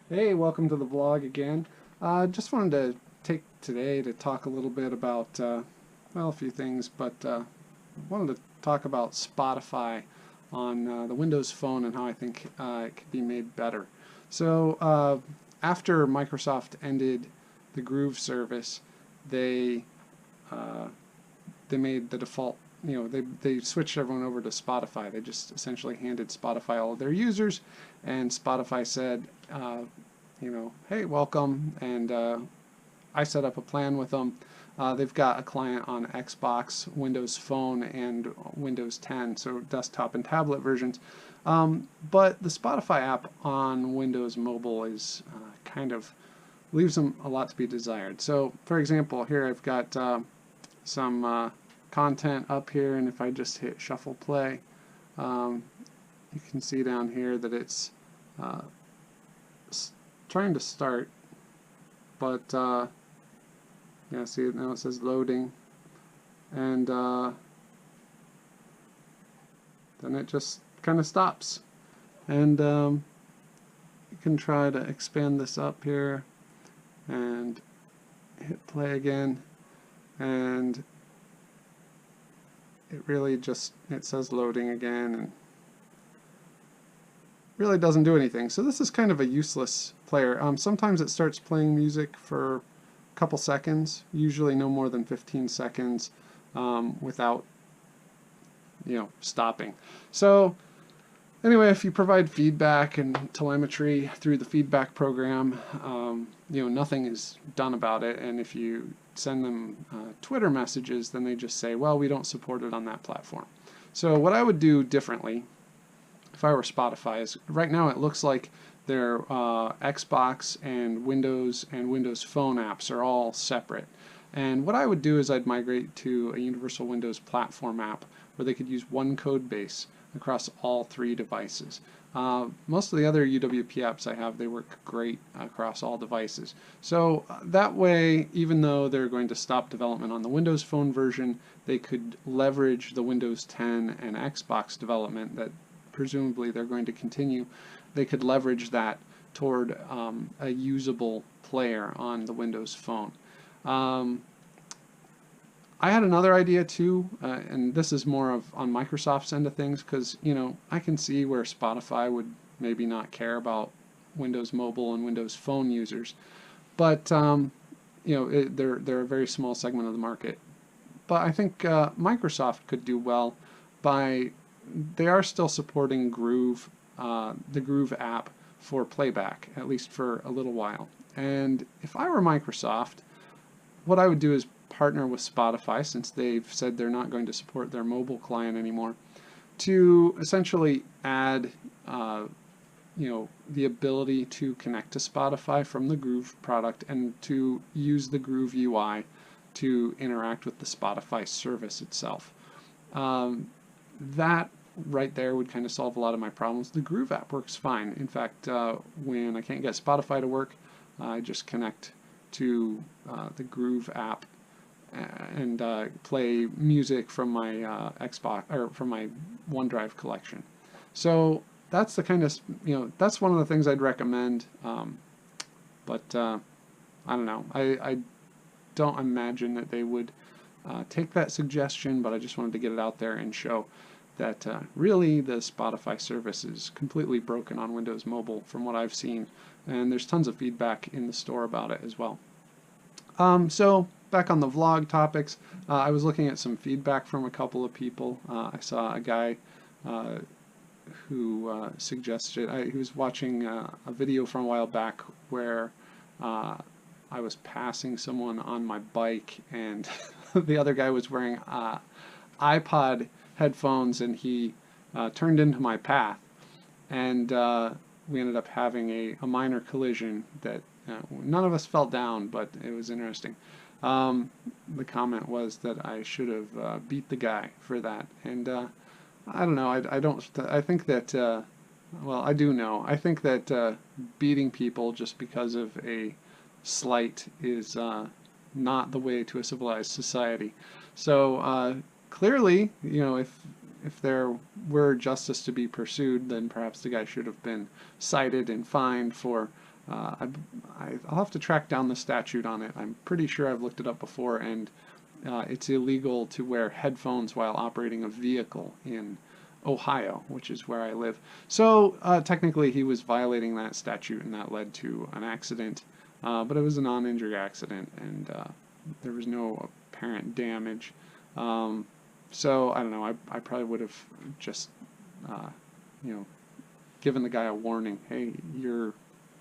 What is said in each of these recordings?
Hey, welcome to the vlog again. Just wanted to take today to talk a little bit about, well, a few things, but wanted to talk about Spotify on the Windows Phone and how I think it could be made better. So, after Microsoft ended the Groove service, they uh, they made the default, they switched everyone over to Spotify. They just essentially handed Spotify all of their users, and Spotify said, hey, welcome, and I set up a plan with them. They've got a client on Xbox, Windows Phone, and Windows 10, so desktop and tablet versions. But the Spotify app on Windows Mobile is kind of leaves them a lot to be desired. So, for example, here I've got some content up here, and if I just hit shuffle play, um, you can see down here that it's uh, trying to start, but yeah, see it now, it says loading, and then it just kind of stops. And you can try to expand this up here and hit play again, and it really just, it says loading again and really doesn't do anything. So this is kind of a useless player. Sometimes it starts playing music for a couple seconds, usually no more than 15 seconds, without stopping. So anyway, if you provide feedback and telemetry through the feedback program, nothing is done about it. And if you send them Twitter messages, then they just say, well, we don't support it on that platform. So what I would do differently if I were Spotify is, right now it looks like their Xbox and Windows Phone apps are all separate. And what I would do is I'd migrate to a Universal Windows Platform app where they could use one code base across all three devices. Most of the other UWP apps I have, they work great across all devices. So that way, even though they're going to stop development on the Windows Phone version, they could leverage the Windows 10 and Xbox development that presumably they're going to continue. They could leverage that toward a usable player on the Windows Phone. Um, I had another idea too, and this is more of on Microsoft's end of things, because I can see where Spotify would maybe not care about Windows Mobile and Windows Phone users, but they're a very small segment of the market. But I think Microsoft could do well by, they are still supporting Groove, the Groove app for playback, at least for a little while. And if I were Microsoft, what I would do is partner with Spotify, since they've said they're not going to support their mobile client anymore, to essentially add the ability to connect to Spotify from the Groove product and to use the Groove UI to interact with the Spotify service itself. That right there would kind of solve a lot of my problems. The Groove app works fine. In fact, when I can't get Spotify to work, I just connect to the Groove app and play music from my Xbox, or from my OneDrive collection. So that's the kind of, that's one of the things I'd recommend. But I don't know. I don't imagine that they would take that suggestion, but I just wanted to get it out there and show that really the Spotify service is completely broken on Windows Mobile from what I've seen, and there's tons of feedback in the store about it as well. So back on the vlog topics, I was looking at some feedback from a couple of people. I saw a guy who suggested, he was watching a video from a while back where I was passing someone on my bike, and the other guy was wearing iPod headphones, and he turned into my path, and we ended up having a minor collision that none of us fell down, but it was interesting. The comment was that I should have beat the guy for that, and I don't know. I don't. I think that. Well, I do know. I think that beating people just because of a slight is not the way to a civilized society. So clearly, if there were justice to be pursued, then perhaps the guy should have been cited and fined for I'll have to track down the statute on it. I'm pretty sure I've looked it up before, and it's illegal to wear headphones while operating a vehicle in Ohio, which is where I live. So technically he was violating that statute, and that led to an accident, but it was a non-injury accident, and there was no apparent damage. So I don't know, I probably would have just you know, given the guy a warning. Hey, you're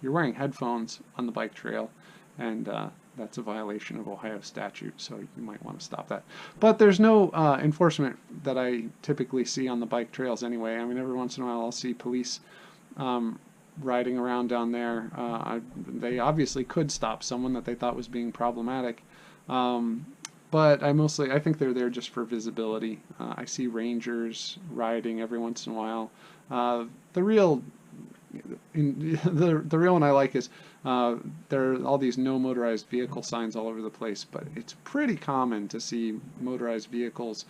wearing headphones on the bike trail, and that's a violation of Ohio statute, so you might want to stop that. But there's no enforcement that I typically see on the bike trails anyway. I mean, every once in a while I'll see police riding around down there. They obviously could stop someone that they thought was being problematic. But I think they're there just for visibility. I see rangers riding every once in a while. The real one I like is there are all these no motorized vehicle signs all over the place, but it's pretty common to see motorized vehicles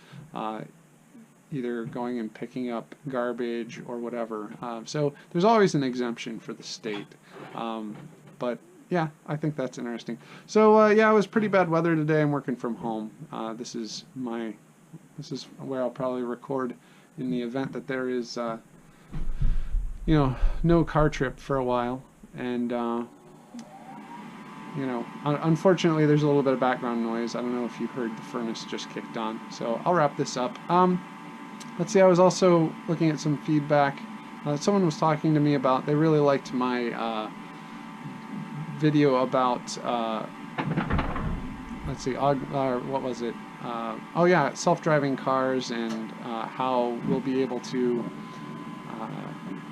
either going and picking up garbage or whatever. So there's always an exemption for the state. But yeah, I think that's interesting. So yeah, it was pretty bad weather today. I'm working from home. This is where I'll probably record in the event that there is you know, no car trip for a while. And you know, unfortunately there's a little bit of background noise. I don't know if you heard the furnace just kicked on. So I'll wrap this up. Let's see, I was also looking at some feedback. Someone was talking to me about, they really liked my video about, let's see, what was it? Oh yeah, self-driving cars, and how we'll be able to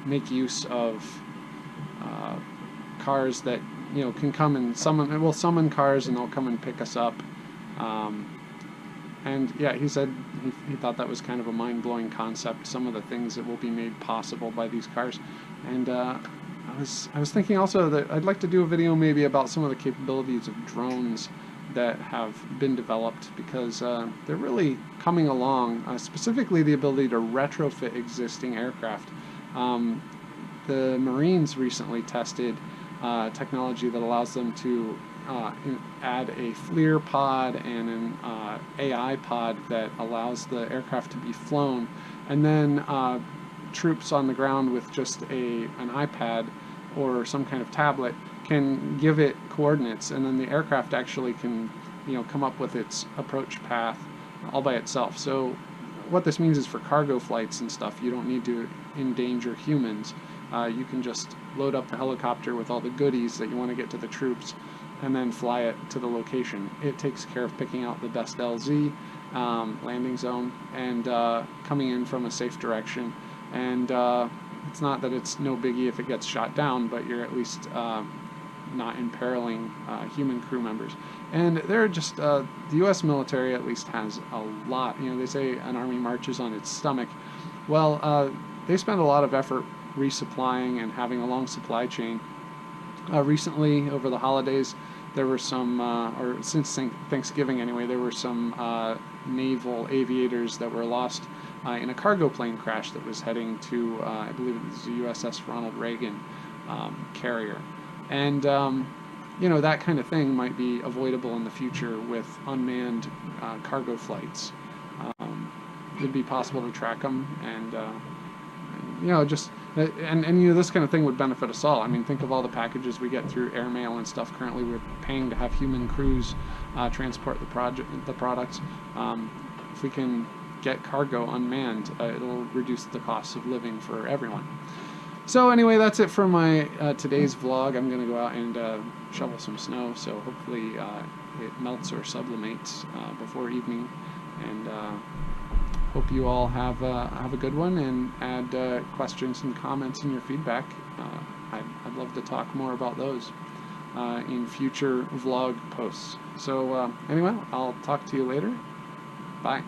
make use of cars that, you know, can come and we'll summon cars and they'll come and pick us up. And yeah, he said he thought that was kind of a mind-blowing concept, some of the things that will be made possible by these cars. And I was thinking also that I'd like to do a video maybe about some of the capabilities of drones that have been developed, because they're really coming along, specifically the ability to retrofit existing aircraft. The Marines recently tested technology that allows them to add a FLIR pod and an AI pod that allows the aircraft to be flown, and then troops on the ground with just an iPad or some kind of tablet can give it coordinates, and then the aircraft actually can, you know, come up with its approach path all by itself. So what this means is for cargo flights and stuff, you don't need to endanger humans. You can just load up the helicopter with all the goodies that you want to get to the troops, and then fly it to the location. It takes care of picking out the best LZ landing zone and coming in from a safe direction. And it's not that it's no biggie if it gets shot down, but you're at least not imperiling human crew members. And they're just, the U.S. military at least has a lot. You know, they say an army marches on its stomach. Well, they spend a lot of effort resupplying and having a long supply chain. Recently, over the holidays, there were some, or since Thanksgiving anyway, there were some naval aviators that were lost in a cargo plane crash that was heading to, I believe it was the USS Ronald Reagan carrier. And, you know, that kind of thing might be avoidable in the future with unmanned cargo flights. It'd be possible to track them, and you know, just and you know, this kind of thing would benefit us all. I mean, think of all the packages we get through airmail and stuff. Currently, we're paying to have human crews transport the products. If we can get cargo unmanned, it'll reduce the cost of living for everyone. So anyway, that's it for my today's vlog. I'm gonna go out and shovel some snow, so hopefully it melts or sublimates before evening. And hope you all have a good one, and add questions and comments and your feedback. I'd love to talk more about those in future vlog posts. So anyway, I'll talk to you later. Bye.